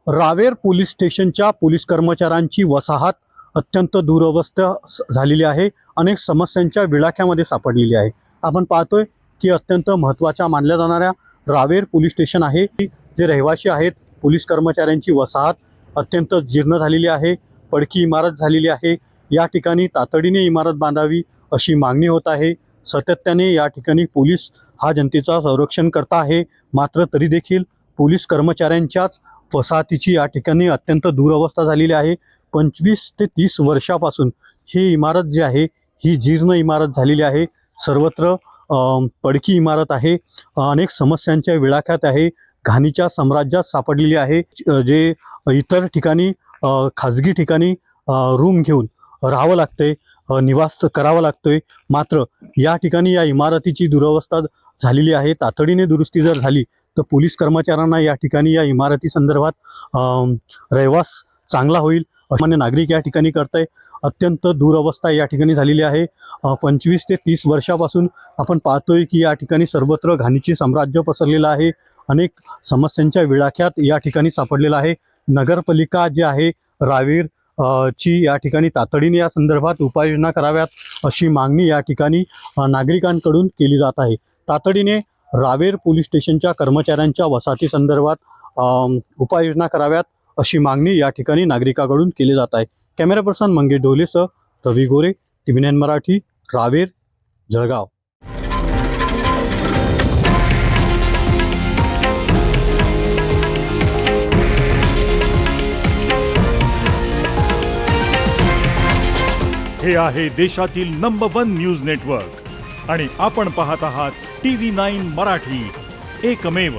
Raver police स्टेशनच्या police कर्मचाऱ्यांची वसाहत अत्यंत दुरवस्था झालेली आहे. अनेक समस्यांच्या विळख्यामध्ये सापडलेली आहे. आपण पाहतोय की अत्यंत महत्त्वाच्या मानल्या जाणाऱ्या रावेर पोलीस स्टेशन आहे. जे रहिवासी आहेत, पोलीस कर्मचाऱ्यांची वसाहत अत्यंत जीर्ण झालेली आहे. पडकी इमारत झालेली आहे. या ठिकाणी तातडीने इमारत बांधावी अशी मागणी होत आहे. सातत्याने या ठिकाणी पोलीस हा जनतेचा संरक्षण करता आहे, मात्र तरी देखील पोलीस कर्मचाऱ्यांच्याच वसाहतीची या ठिकाणी अत्यंत दुरवस्था झालेली आहे. 25 ते 30 वर्षापासून ही इमारत जी आहे ही जीर्ण इमारत झालेली आहे. सर्वत्र पडकी इमारत आहे. अनेक समस्यांच्या विळख्यात आहे. घाणीच्या साम्राज्यात सापडलेली आहे. जे इतर ठिकाणी खाजगी ठिकाणी रूम घेऊन राहावं लागतंय, निवास करावा लागतोय, मात्र या ठिकाणी या इमारतीची दुरवस्था झालेली आहे. तातडीने दुरुस्ती जर झाली तर पोलीस कर्मचाऱ्यांना या ठिकाणी या इमारती संदर्भात रहिवास चांगला होईल. सामान्य नागरिक या ठिकाणी करताय. अत्यंत दुरवस्था या ठिकाणी झालेली आहे. 25 ते 30 वर्षापासून आपण पाहतोय की या ठिकाणी सर्वत्र घाणीचे साम्राज्य पसरलेलं आहे. अनेक समस्यांच्या विळख्यात या ठिकाणी सापडलेला आहे. नगरपालिका जी आहे रावेर ची या ठिकाणी तातडीने या संदर्भात उपाययोजना कराव्यात अशी मागणी या ठिकाणी नागरिकांकडून केली जात आहे. तातडीने रावेर पोलीस स्टेशनच्या कर्मचाऱ्यांच्या वसाहती संदर्भात उपाययोजना कराव्यात अशी मागणी या ठिकाणी नागरिकांकडून केली जात आहे. कॅमेरा पर्सन मंगेश ढोलेसह रवी गोरे, TV9 मराठी, रावेर, जळगाव. हे आहे देशातील नंबर 1 न्यूज नेटवर्क आणि आपण पाहत आहात TV9 मराठी, एकमेव.